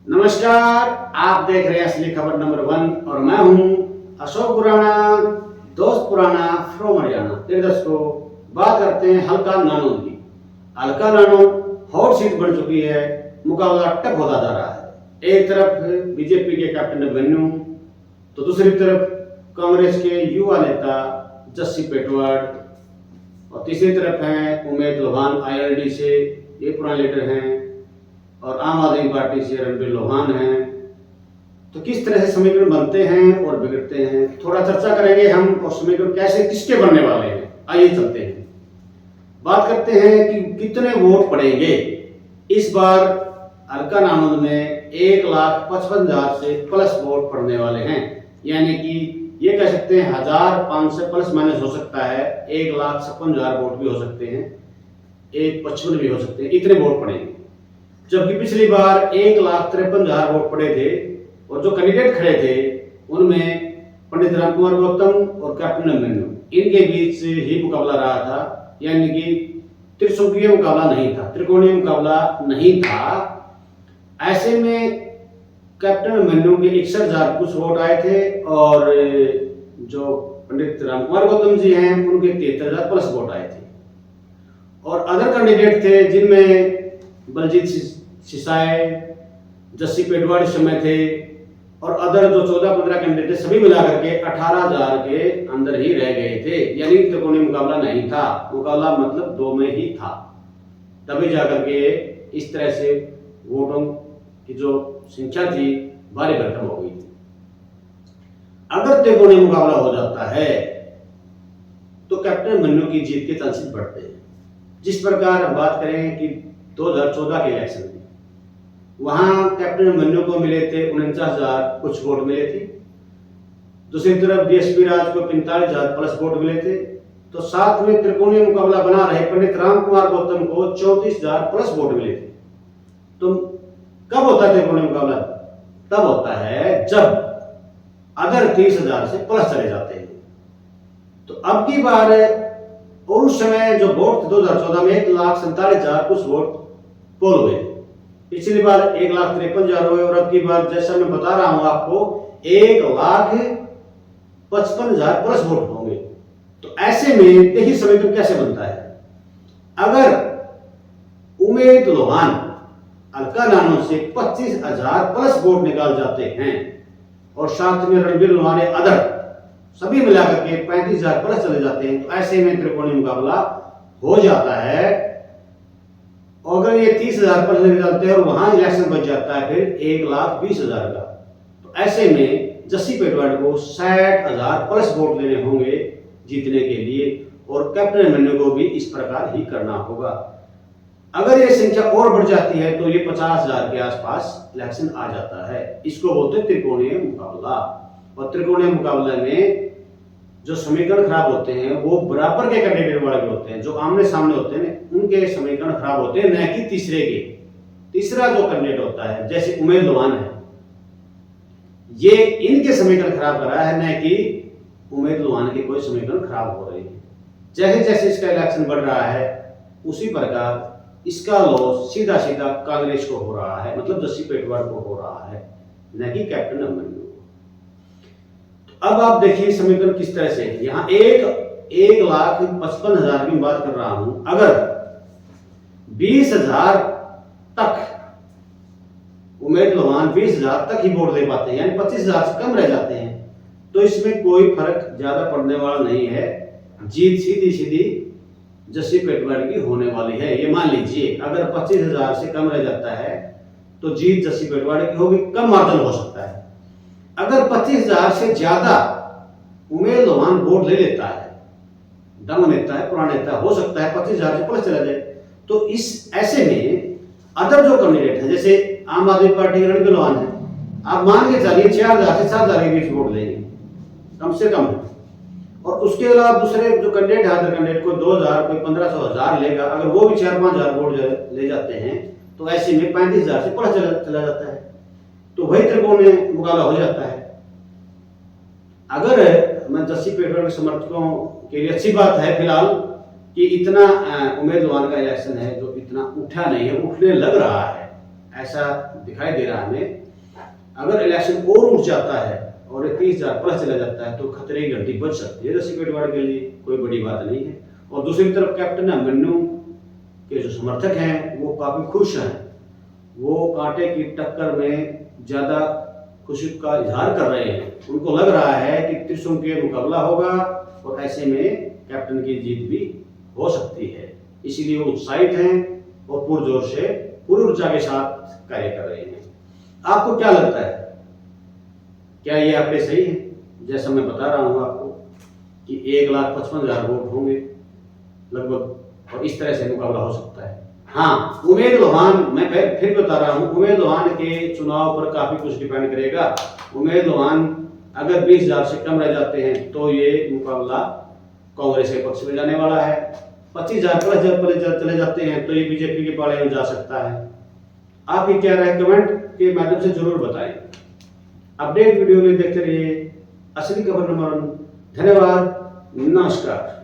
नमस्कार, आप देख रहे हैं असली खबर नंबर 1 और मैं हूं अशोक खुराना, दोस्त पुराना फ्रॉम हरियाणा। प्रिय दर्शकों, बात करते हैं हल्का नानो की। हल्का नानो हॉट सीट बन चुकी है, मुकाबला टफ होता जा रहा है। एक तरफ बीजेपी के कैप्टन अभिमन्यु, तो दूसरी तरफ कांग्रेस के युवा नेता जस्सी पेटवाड़ और तीसरी तरफ हैं उमेद लोहान आईएलडी से, ये पुराने लीडर हैं, और आम आदमी पार्टी से रणबीर लोहान हैं। तो किस तरह से समीकरण बनते हैं और बिगड़ते हैं, थोड़ा चर्चा करेंगे हम, और समीकरण कैसे किसके बनने वाले हैं। आइए चलते हैं, बात करते हैं कि कितने वोट पड़ेंगे। इस बार हल्का नानो में 1,55,000 से प्लस वोट पड़ने वाले हैं, यानी कि ये कह सकते हैं 1,500 प्लस माइनस हो सकता है, 1,56,000 वोट भी हो सकते हैं, 1,55 भी हो सकते हैं, इतने वोट पड़ेंगे। जबकि पिछली बार 1,53,000 वोट पड़े थे और जो कैंडिडेट खड़े थे उनमें पंडित राम कुमार गौतम और कैप्टन अभिमन्यु, इनके बीच ही मुकाबला रहा था, यानी कि त्रिशंकुीय मुकाबला नहीं था, त्रिकोणीय मुकाबला नहीं था। ऐसे में कैप्टन अभिमन्यु के 61,000 कुछ वोट आए थे और जो पंडित राम कुमार गौतम जी हैं उनके 73,000 प्लस वोट आए थे। और अदर कैंडिडेट थे जिनमें बलजीत सिसाए, जस्सी पेटवाड़ इस समय थे, और अदर जो 14-15 कैंडिडेट थे, सभी मिलाकर के 18,000 के अंदर ही रह गए थे, यानी त्रिकोणीय मुकाबला नहीं था। मुकाबला मतलब 2 में ही था, तभी जाकर के इस तरह से वोटों की जो संख्या थी भारी भरकम हो गई थी। अगर त्रिकोणीय मुकाबला हो जाता है तो कैप्टन अभिमन्यु की जीत के चांसेस बढ़ते हैं। जिस प्रकार हम बात करें कि 2014 के इलेक्शन में वहां कैप्टन अभिमन्यु को मिले थे 49,000 कुछ वोट मिले थे, दूसरी तरफ डीएसपी राज को 45,000 प्लस वोट मिले थे, तो साथ में त्रिकोणीय मुकाबला बना रहे पंडित राम कुमार गौतम को 34,000 प्लस वोट मिले थे। तो कब होता है त्रिकोणीय मुकाबला? तब होता है जब अदर 30,000 से प्लस चले जाते हैं। तो अब की बार और उस समय जो वोट 2014 में 1,47,000 कुछ वोट पोल हुए, पिछली बार 1,53,000 हुए, और अब की बार जैसा मैं बता रहा हूं आपको 1,55,000 प्लस वोट होंगे। तो ऐसे में देखिए समीकरण कैसे बनता है। अगर उमेद लोहान हल्का नानो से 25,000 प्लस वोट निकाल जाते हैं और साथ में रणबीर लोहान अदर सभी मिलाकर के 35,000 प्लस चले जाते हैं, तो ऐसे में त्रिकोणीय मुकाबला हो जाता है। अगर ये 30,000 प्लस निकालते हैं और वहां इलेक्शन बच जाता है फिर 1,20,000 का, तो ऐसे में जस्सी पेटवाड़ को 60,000 प्लस वोट लेने होंगे जीतने के लिए, और कैप्टन अभिमन्यु को भी इस प्रकार ही करना होगा। अगर ये संख्या और बढ़ जाती है तो ये 50,000 के आसपास इलेक्शन आ जाता है। इसको बोलते हैं त्रिकोणीय मुकाबला। और त्रिकोणीय मुकाबले में जो समीकरण खराब होते हैं वो बराबर के कैंडिडेट वाले होते हैं, जो आमने सामने होते हैं उनके समीकरण खराब होते हैं, न कि तीसरे के। तीसरा जो कैंडिडेट होता है जैसे उमेद लोहान है, ये इनके समीकरण खराब कर रहा है, न कि उमेद लोहान के कोई समीकरण खराब हो रहे हैं। जैसे जैसे इसका इलेक्शन बढ़ रहा है उसी प्रकार इसका लॉस सीधा सीधा कांग्रेस को हो रहा है, मतलब जस्सी पेटवाड़ को हो रहा है, न कि कैप्टन अभिमन्यु। अब आप देखिए समीकरण किस तरह से, यहां 1,55,000 की बात कर रहा हूं। अगर 20,000 तक उमेद लोहान 20,000 तक ही वोट दे पाते हैं, यानी 25,000 से कम रह जाते हैं, तो इसमें कोई फर्क ज्यादा पड़ने वाला नहीं है। जीत सीधी सीधी जस्सी पेटवाड़ की होने वाली है। ये मान लीजिए अगर 25,000 से कम रह जाता है तो जीत जस्सी पेटवाड़ की होगी, कम मार्जिन हो सकता है। अगर 25,000 से ज्यादा उमेद लोहान वोट ले लेता है, दम नेता है, पुराना नेता, हो सकता है 25,000 से प्लस चला जाए, तो इस ऐसे में अदर जो कैंडिडेट हैं जैसे आम आदमी पार्टी रणबीर लोहान है, आप मान के चलिए 4,000 से 7,000 के बीच वोट लेंगे कम से कम, और उसके अलावा दूसरे जो कैंडिडेट है अदर कैंडिडेट को 2,000 कोई 1,500 1,000 लेगा, अगर वो भी 4-5,000 वोट ले जाते हैं तो ऐसे में 35,000 से प्लस चला जाता है, तो वही त्रिकोणीय मुकाबला हो जाता है। अगर मैं जस्सी पेटवाड़ के समर्थकों के लिए अच्छी बात है फिलहाल कि इतना उमेद लोहान का इलेक्शन है जो इतना उठा नहीं है, उठने लग रहा है, ऐसा दिखाई दे रहा है हमें। अगर इलेक्शन और उठ जाता है और 30,000 प्लस चला जाता है तो खतरे की घंटी बज सकती है रसिक गढ़वाल के लिए, कोई बड़ी बात नहीं है। और दूसरी तरफ कैप्टन अभिमन्यु के जो समर्थक हैं वो काफी खुश हैं, वो कांटे की टक्कर में ज्यादा खुशी का इजहार कर रहे हैं। उनको लग रहा है कि त्रिशूल के मुकाबला होगा और ऐसे में कैप्टन की जीत भी हो सकती है, इसीलिए वो उत्साहित हैं और पुरजोर से पूरी ऊर्जा के साथ कार्य कर रहे हैं। आपको क्या लगता है, क्या ये आंकड़े सही है? जैसा मैं बता रहा हूं आपको कि 1,55,000 वोट होंगे लगभग, और इस तरह से मुकाबला हो सकता है। हाँ, उमेद लोहान, मैं फिर बता रहा हूं, उमेद लोहान के चुनाव पर काफी कुछ डिपेंड करेगा। उमेद लोहान अगर 20,000 से कम रह जाते हैं तो ये मुकाबला कांग्रेस के पक्ष में जाने वाला है। 25,000 प्लस जब चले जाते हैं तो ये बीजेपी के पाले में जा सकता है। आपकी क्या राय कमेंट के माध्यम से जरूर बताएं। अपडेट वीडियो में देखते रहिए असली खबर नंबर 1। धन्यवाद, नमस्कार।